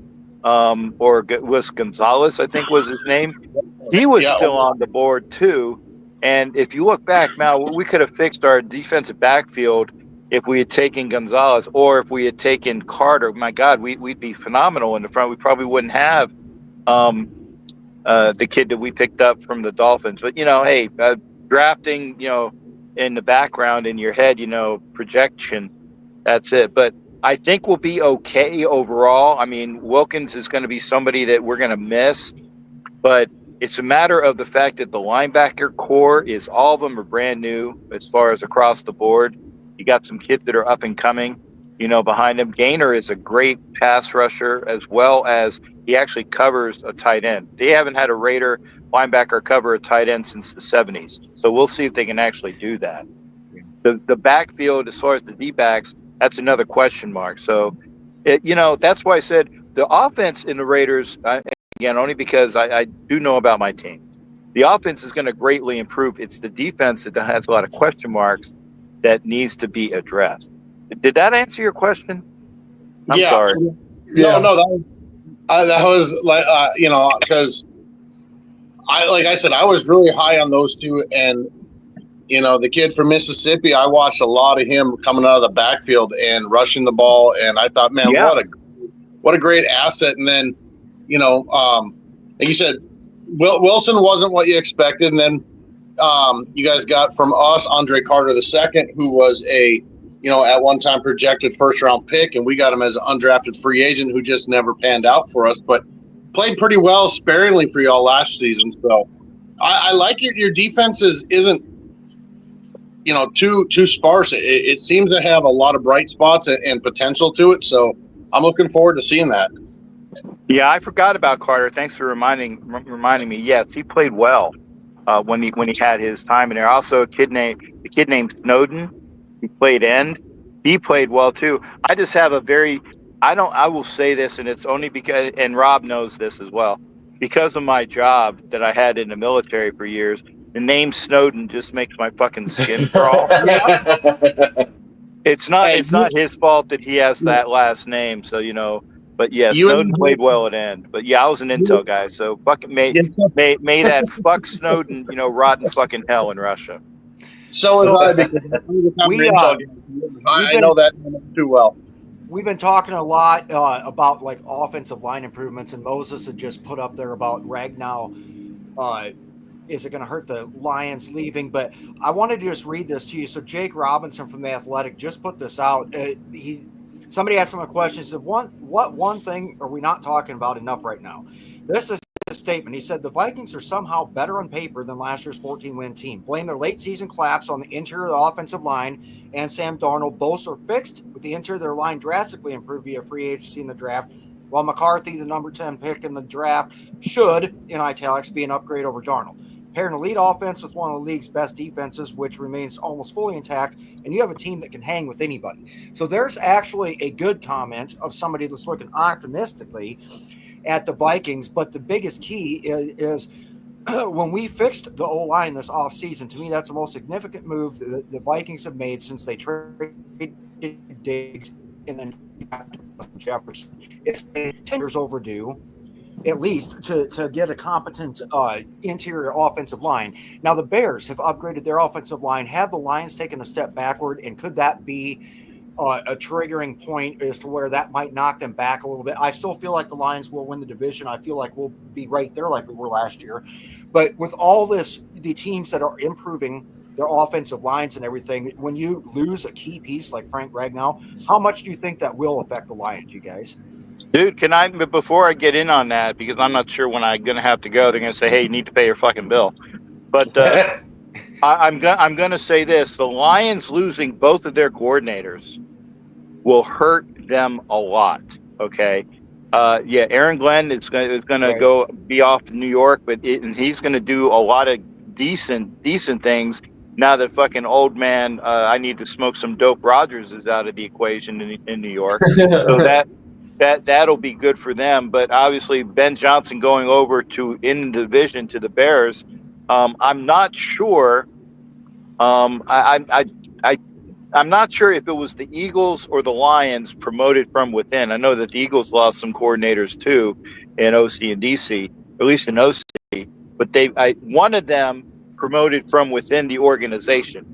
or was Gonzalez, I think was his name. He was still on the board too. And if you look back now, we could have fixed our defensive backfield if we had taken Gonzalez or if we had taken Carter. My God, we'd be phenomenal in the front. We probably wouldn't have the kid that we picked up from the Dolphins. But, hey, drafting, in the background in your head, projection, that's it. But I think we'll be okay overall. I mean, Wilkins is going to be somebody that we're going to miss, but it's a matter of the fact that the linebacker core is all of them are brand new as far as across the board. You got some kids that are up and coming, behind him. Gaynor is a great pass rusher as well as he actually covers a tight end. They haven't had a Raider linebacker cover a tight end since the 70s. So we'll see if they can actually do that. The backfield, as far as the D-backs, that's another question mark. So, that's why I said the offense in the Raiders, again, only because I do know about my team. The offense is going to greatly improve. It's the defense that has a lot of question marks that needs to be addressed. Did that answer your question? I'm sorry. No, that was like because like I said, I was really high on those two, and the kid from Mississippi, I watched a lot of him coming out of the backfield and rushing the ball, and I thought, man, Yeah. what a great asset. And then, like you said, Wilson wasn't what you expected, and then you guys got from us Andre Carter II, who was a at one time projected first round pick, and we got him as an undrafted free agent who just never panned out for us, but played pretty well sparingly for y'all last season. So I like it. Your defense isn't too sparse. It seems to have a lot of bright spots and potential to it. So I'm looking forward to seeing that. Yeah, I forgot about Carter. Thanks for reminding me. Yes, he played well when he had his time in there. Also, a kid named Snowden. He played end. He played well too. I just have I will say this, and it's only because, and Rob knows this as well, because of my job that I had in the military for years. The name Snowden just makes my fucking skin crawl. It's not his fault that he has that last name. So but yeah, Snowden played well at end. But yeah, I was an intel guy, so fucking may that fuck Snowden, rot in fucking hell in Russia. So was I, because I know that too well. We've been talking a lot about like offensive line improvements, and Moses had just put up there about Ragnow. Is it going to hurt the Lions leaving? But I wanted to just read this to you. So Jake Robinson from The Athletic just put this out. Somebody asked him a question. He said, what one thing are we not talking about enough right now? This is his statement. He said, the Vikings are somehow better on paper than last year's 14-win team. Blame their late season collapse on the interior of the offensive line and Sam Darnold. Both are fixed, with the interior of their line drastically improved via free agency in the draft, while McCarthy, the number 10 pick in the draft, should, in italics, be an upgrade over Darnold. Pairing an elite offense with one of the league's best defenses, which remains almost fully intact, and you have a team that can hang with anybody. So there's actually a good comment of somebody that's looking optimistically at the Vikings, but the biggest key is when we fixed the O-line this offseason, to me, that's the most significant move that the Vikings have made since they traded Diggs and then Jefferson. It's been 10 years overdue, at least, to get a competent interior offensive line. Now, the Bears have upgraded their offensive line. Have the Lions taken a step backward, and could that be a triggering point as to where that might knock them back a little bit? I still feel like the Lions will win the division. I feel like we'll be right there like we were last year. But with all this, the teams that are improving their offensive lines and everything, when you lose a key piece like Frank Ragnow, how much do you think that will affect the Lions, you guys? Dude, but before I get in on that, because I'm not sure when I'm going to have to go, they're going to say, hey, you need to pay your fucking bill. But I'm going to say this. The Lions losing both of their coordinators will hurt them a lot, okay? Aaron Glenn is going to go be off in New York, and he's going to do a lot of decent things now that fucking old man, I need to smoke some dope Rogers is out of the equation in New York. So that'll be good for them. But obviously Ben Johnson going over in the division to the Bears, I'm not sure. I'm not sure if it was the Eagles or the Lions promoted from within. I know that the Eagles lost some coordinators too in OC and DC, at least in OC. But one of them promoted from within the organization.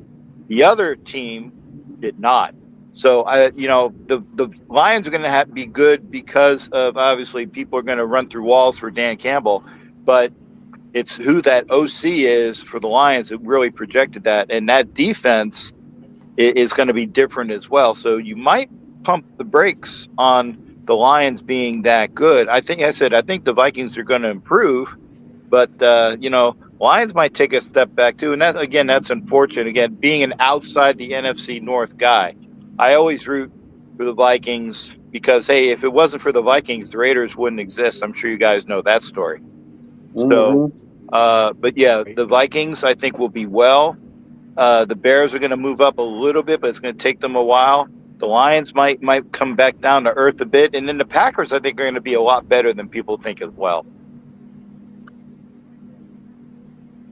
The other team did not. So the Lions are going to be good because of, obviously, people are going to run through walls for Dan Campbell, but it's who that OC is for the Lions that really projected that, and that defense is going to be different as well. So you might pump the brakes on the Lions being that good. I think the Vikings are going to improve, but Lions might take a step back too, and that's unfortunate. Again, being an outside the NFC North guy, I always root for the Vikings because, hey, if it wasn't for the Vikings, the Raiders wouldn't exist. I'm sure you guys know that story. So, but yeah, the Vikings, I think, will be well. The Bears are going to move up a little bit, but it's going to take them a while. The Lions might come back down to earth a bit, and then the Packers, I think, are going to be a lot better than people think as well.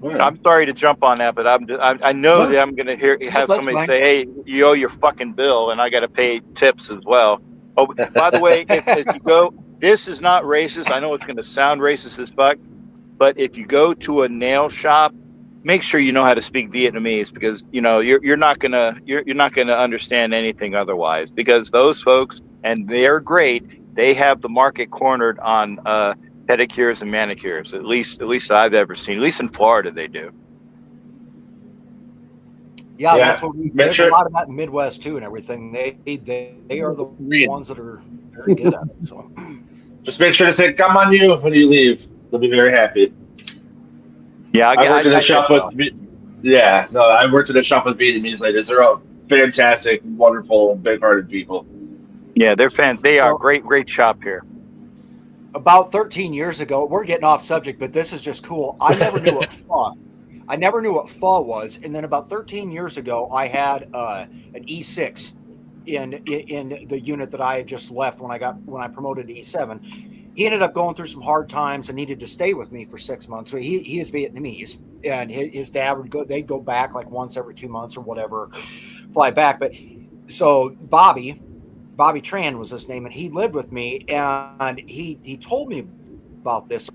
I'm sorry to jump on that, but I know that I'm going to have somebody say, "Hey, you owe your fucking bill," and I got to pay tips as well. Oh, by the way, if you go, this is not racist. I know it's going to sound racist as fuck, but if you go to a nail shop, make sure you know how to speak Vietnamese, because you're not gonna understand anything otherwise, because those folks, and they're great. They have the market cornered on pedicures and manicures. At least I've ever seen. At least in Florida, they do. Yeah, Yeah, that's what make there's sure- a lot of that in the Midwest too, and everything. They are the ones that are very good at it. So Just make sure to say "come on you" when you leave. They'll be very happy. Yeah, I worked in a shop get with. Yeah, no, I worked in a shop with Vietnamese ladies. They're all fantastic, wonderful, big-hearted people. Yeah, they're fans. They are So- great shop here. about 13 years ago, we're getting off subject, but this is just cool. I never knew what pho. I never knew what pho was, and then about 13 years ago, I had an E6 in the unit that I had just left when I promoted to E7. He ended up going through some hard times and needed to stay with me for 6 months. So he is Vietnamese, and his dad would go. They'd go back like once every 2 months or whatever, fly back. But so Bobby Tran was his name, and he lived with me, and he told me about this.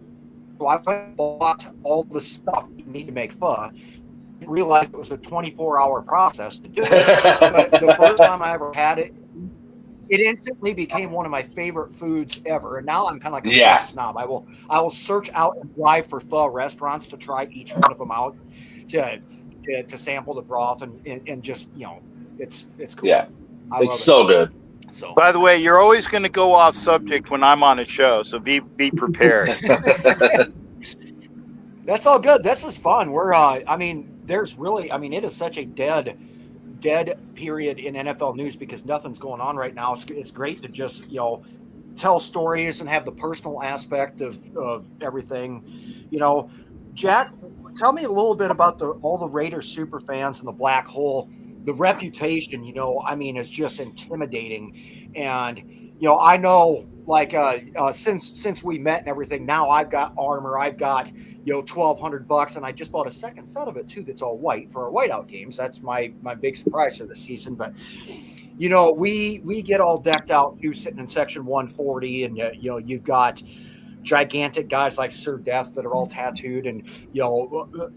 So I went and bought all the stuff you need to make pho. Didn't realize it was a 24-hour process to do it. But the first time I ever had it, it instantly became one of my favorite foods ever. And now I'm kind of like a Yeah. pho snob. I will search out and drive for pho restaurants to try each one of them out to sample the broth and just it's cool. Yeah, I love it's so good. it. So By the way, you're always going to go off subject when I'm on a show, so be prepared. that's all good. This is fun. We're it is such a dead period in NFL news because nothing's going on right now. It's great to just tell stories and have the personal aspect of everything. Jack, tell me a little bit about all the Raiders super fans and the black hole. The reputation, is just intimidating. And, I know since we met and everything, now I've got armor, I've got, $1,200, and I just bought a second set of it too. That's all white for our whiteout games. That's my big surprise for the season. But, we get all decked out too, sitting in section 140, and, you've got gigantic guys like Sir Death that are all tattooed, and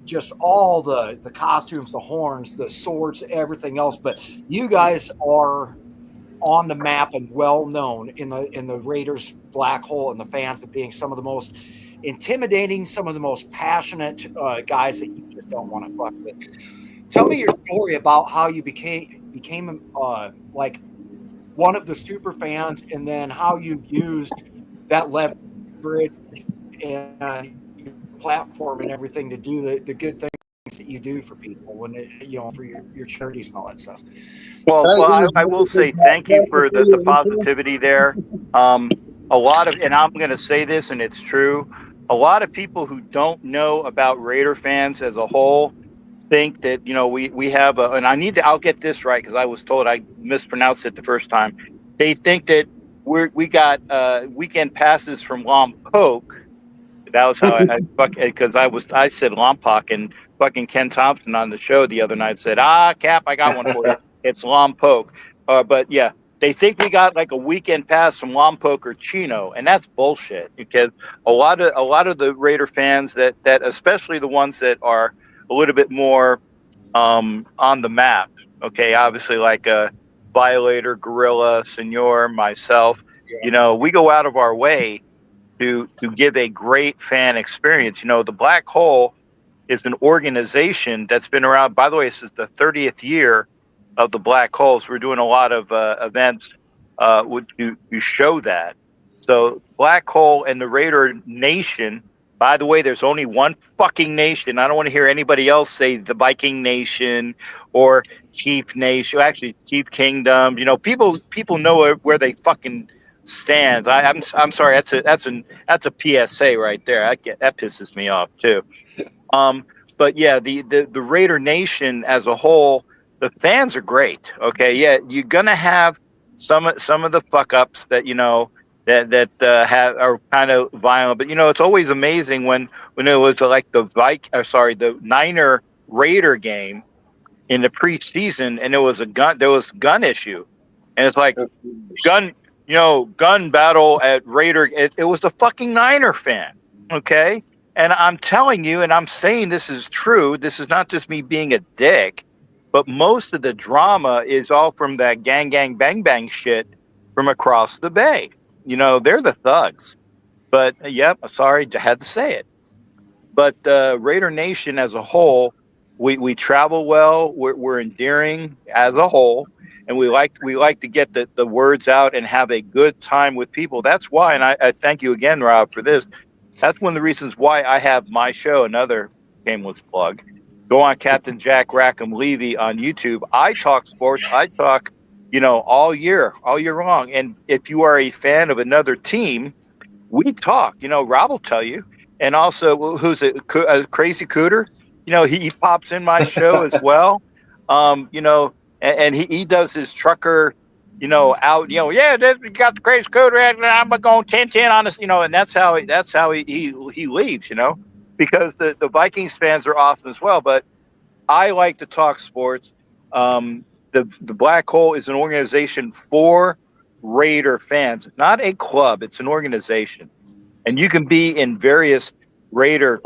just all the costumes, the horns, the swords, everything else. But you guys are on the map and well known in the Raiders black hole, and the fans of being some of the most intimidating, some of the most passionate guys that you just don't want to fuck with. Tell me your story about how you became like one of the super fans, and then how you used that leverage and your platform and everything to do the good things that you do for people when for your charities and all that stuff. Well, I will say thank you for the positivity there. A lot of, and I'm going to say this, and it's true, a lot of people who don't know about Raider fans as a whole think that we have and I'll get this right because I was told I mispronounced it the first time. They think that we got weekend passes from Lompoc. That was how because I said Lompoc, and fucking Ken Thompson on the show the other night said, Cap, I got one for you. It's Lompoc. But yeah, they think we got like a weekend pass from Lompoc or Chino, and that's bullshit, because a lot of the Raider fans that especially the ones that are a little bit more on the map, okay, obviously like Violator, Gorilla, Senor, myself, we go out of our way to give a great fan experience. The Black Hole is an organization that's been around. By the way, this is the 30th year of the Black Holes. We're doing a lot of events to show that. So Black Hole and the Raider Nation. By the way, there's only one fucking nation. I don't want to hear anybody else say the Viking Nation or Chief Nation. Actually, Chief Kingdom. People know where they fucking stand. I'm sorry. That's a PSA right there. That pisses me off too. But yeah, the Raider Nation as a whole, the fans are great. Okay, yeah, you're gonna have some of the fuck ups that are kind of violent, but it's always amazing when it was like the Niner Raider game in the preseason, and there was gun issue, and it's like gun battle at Raider. It was a fucking Niner fan. Okay. And I'm telling you, and I'm saying this is true. This is not just me being a dick, but most of the drama is all from that gang, bang, bang shit from across the bay. They're the thugs. But yep, sorry, I had to say it. But Raider Nation as a whole, we travel well. We're endearing as a whole, and we like to get the words out and have a good time with people. That's why, and I thank you again, Rob, for this. That's one of the reasons why I have my show, another shameless plug. Go on Captain Jack Rackham Levy on YouTube. I talk sports. I talk, all year long. And if you are a fan of another team, we talk. Rob will tell you. And also, who's it? Crazy Cooter. He pops in my show as well. And he does his trucker, out. Yeah, we got the Crazy Cooter, and I'm going 10-10 on this. And that's how he leaves. Because the Vikings fans are awesome as well. But I like to talk sports. The Black Hole is an organization for Raider fans. It's not a club. It's an organization. And you can be in various Raider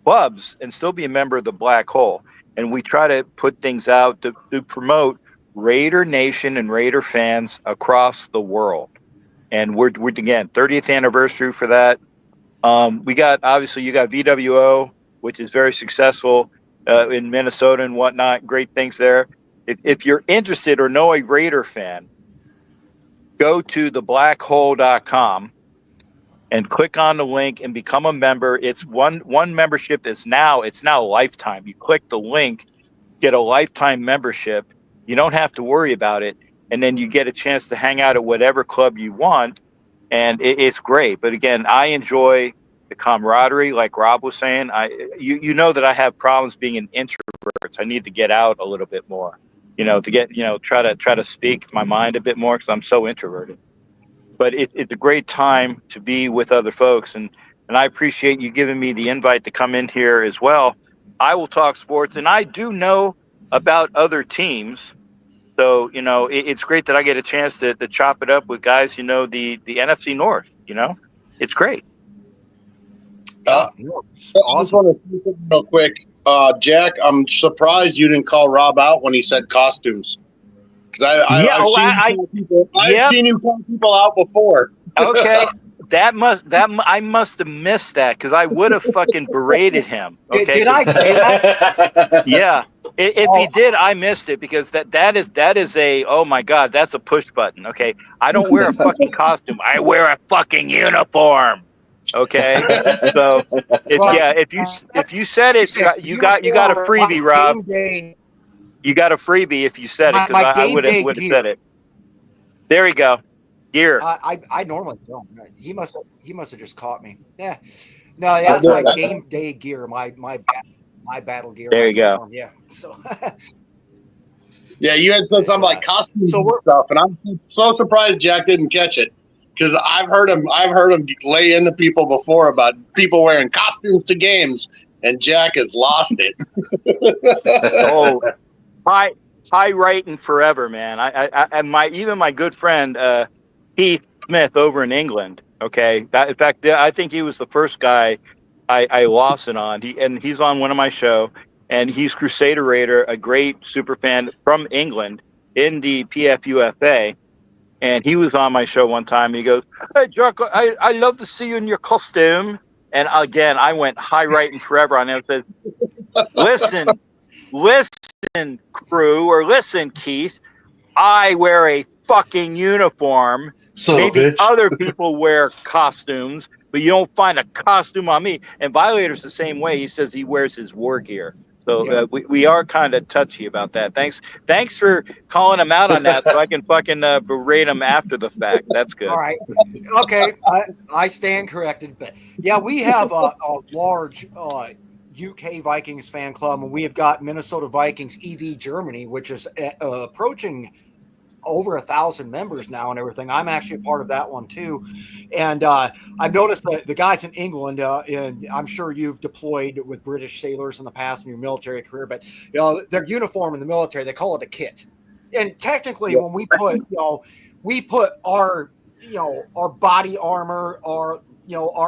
clubs and still be a member of the Black Hole. And we try to put things out to promote Raider Nation and Raider fans across the world. And we're again, 30th anniversary for that. You got VWO, which is very successful in Minnesota and whatnot. Great things there. If you're interested or know a Raider fan, go to theblackhole.com and click on the link and become a member. It's one membership it's now lifetime. You click the link, get a lifetime membership. You don't have to worry about it. And then you get a chance to hang out at whatever club you want. And it's great. But again, I enjoy the camaraderie, like Rob was saying. You know that I have problems being an introvert. I need to get out a little bit more, to get, try to speak my mind a bit more because I'm so introverted. But it's a great time to be with other folks. And I appreciate you giving me the invite to come in here as well. I will talk sports, and I do know about other teams. So, it's great that I get a chance to chop it up with guys, the NFC North, it's great. I just want to say something real quick. Jack, I'm surprised you didn't call Rob out when he said costumes. Because I've seen you call people out before. Okay. I must have missed that because I would have fucking berated him. Okay. Did I say that? Yeah. If he did, I missed it because that is a, oh my God, that's a push button. Okay. I don't wear a fucking costume. I wear a fucking uniform. Okay. So if you said it, you got a freebie, Rob. You got a freebie if you said it because I would have said it. There we go. Gear. I normally don't. He must have just caught me. Yeah. No, that's my game day gear. My battle gear. There you go. Yeah. So. Yeah, you had said something like costumes and stuff, and I'm so surprised Jack didn't catch it because I've heard him lay into people before about people wearing costumes to games, and Jack has lost it. Oh. High writing forever, man. And my good friend Keith Smith over in England. Okay, in fact, I think he was the first guy I lost it on. He's on one of my show, and he's Crusader Raider, a great super fan from England in the PFUFA. And he was on my show one time. And he goes, "Hey, Jack, I love to see you in your costume." And again, I went high writing forever on him. And said, Listen, crew, or listen, Keith, I wear a fucking uniform. Maybe other people wear costumes, but you don't find a costume on me. And Violator's the same way. He says he wears his war gear. So we are kind of touchy about that. Thanks for calling him out on that so I can fucking berate him after the fact. That's good. All right. Okay. I stand corrected. But yeah, we have a large UK Vikings fan club, and we have got Minnesota Vikings EV Germany, which is approaching over 1,000 members now and everything. I'm actually a part of that one too. And I've noticed that the guys in England, and I'm sure you've deployed with British sailors in the past in your military career, but their uniform in the military, they call it a kit. And technically when we put, we put our our body armor, our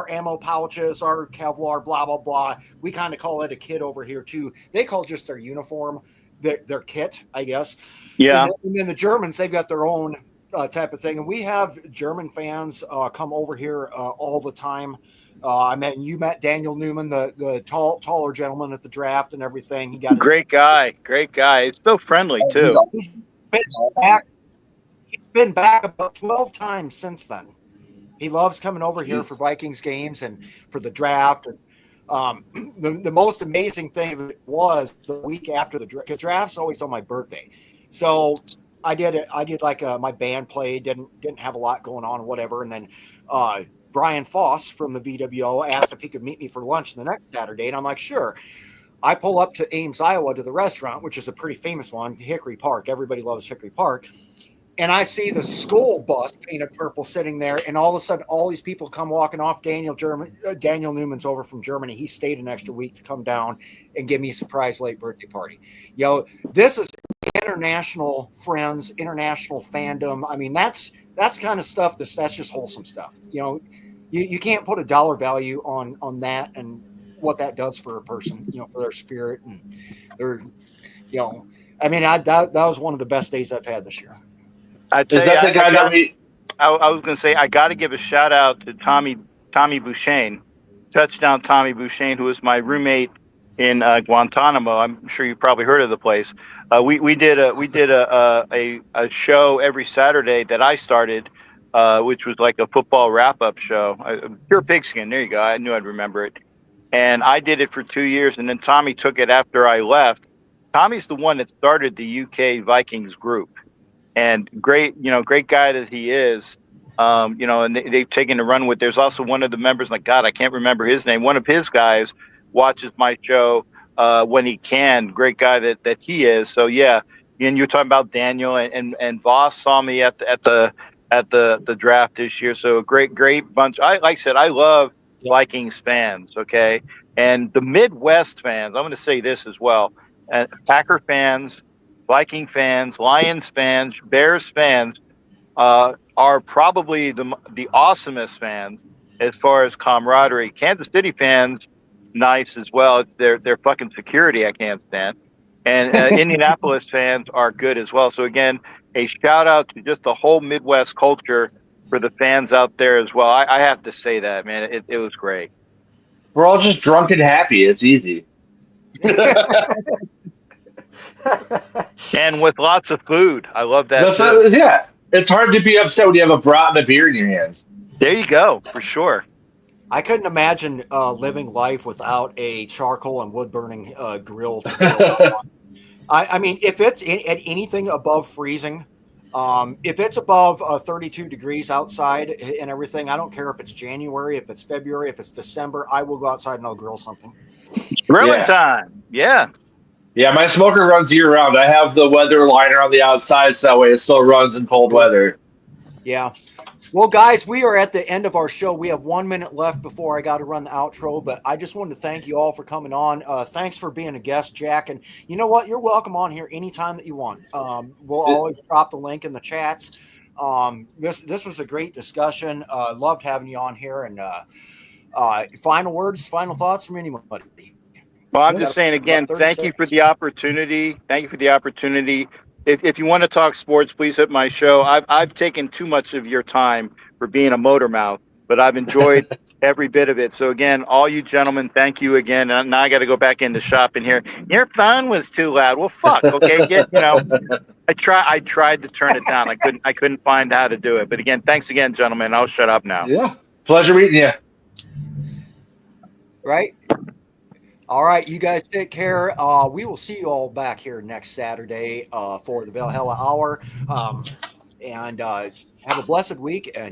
ammo pouches, our Kevlar, blah blah blah. We kind of call it a kit over here too. They call just their uniform their kit, I guess. Yeah. And then the Germans, they've got their own type of thing, and we have German fans come over here all the time. You met Daniel Newman, the taller gentleman at the draft and everything. He got Great guy. It's so friendly too. he's been back. He's been back about 12 times since then. He loves coming over here for Vikings games and for the draft. And the most amazing thing was the week after the draft, because draft's always on my birthday. So I did like my band played, didn't have a lot going on, whatever. And then Brian Foss from the VWO asked if he could meet me for lunch the next Saturday, and I'm like, sure. I pull up to Ames, Iowa, to the restaurant, which is a pretty famous one, Hickory Park. Everybody loves Hickory Park. And I see the school bus painted purple sitting there, and all of a sudden, all these people come walking off. Daniel Newman's over from Germany. He stayed an extra week to come down and give me a surprise late birthday party. This is international friends, international fandom. I mean, that's kind of stuff that's just wholesome stuff. You can't put a dollar value on that and what that does for a person, for their spirit and their, I mean, that was one of the best days I've had this year. I was going to say, I got to give a shout out to Tommy Bouchane, touchdown Tommy Bouchane, who was my roommate in Guantanamo. I'm sure you've probably heard of the place. We did a show every Saturday that I started, which was like a football wrap up show. Pure Pigskin. There you go. I knew I'd remember it. And I did it for 2 years, and then Tommy took it after I left. Tommy's the one that started the UK Vikings group. And great guy that he is, and they've taken a run with. There's also one of the members, like God, I can't remember his name. One of his guys watches my show when he can. Great guy that he is. So yeah, and you're talking about Daniel and Voss saw me at the draft this year. So a great bunch. Like I said, I love Vikings fans. Okay, and the Midwest fans. I'm going to say this as well. And Packer fans, Viking fans, Lions fans, Bears fans are probably the awesomest fans as far as camaraderie. Kansas City fans, nice as well. It's their fucking security I can't stand. And Indianapolis fans are good as well. So again, a shout out to just the whole Midwest culture for the fans out there as well. I have to say that, man, it was great. We're all just drunk and happy. It's easy. And with lots of food. I love that. It's hard to be upset when you have a brat and a beer in your hands. There you go, for sure. I couldn't imagine living life without a charcoal and wood burning grill to grill on. I mean, if it's at anything above freezing, if it's above 32 degrees outside and everything, I don't care if it's January, if it's February, if it's December, I will go outside and I'll grill something. Grilling time. Yeah. Yeah, my smoker runs year round. I have the weather liner on the outside so that way it still runs in cold weather. Yeah. Well, guys, we are at the end of our show. We have 1 minute left before I got to run the outro, but I just wanted to thank you all for coming on. Thanks for being a guest, Jack. And you know what? You're welcome on here anytime that you want. We'll always drop the link in the chats. This was a great discussion. Loved having you on here. And final words, final thoughts from anybody? Well, I'm just saying again, thank you for the opportunity. Thank you for the opportunity. If you want to talk sports, please hit my show. I've taken too much of your time for being a motor mouth, but I've enjoyed every bit of it. So again, all you gentlemen, thank you again. And now I got to go back into shopping here. Your phone was too loud. Well, fuck. Okay, I tried to turn it down. I couldn't find how to do it. But again, thanks again, gentlemen. I'll shut up now. Yeah, pleasure meeting you. Right. All right, you guys take care. We will see you all back here next Saturday for the Valhalla Hour. And have a blessed week. And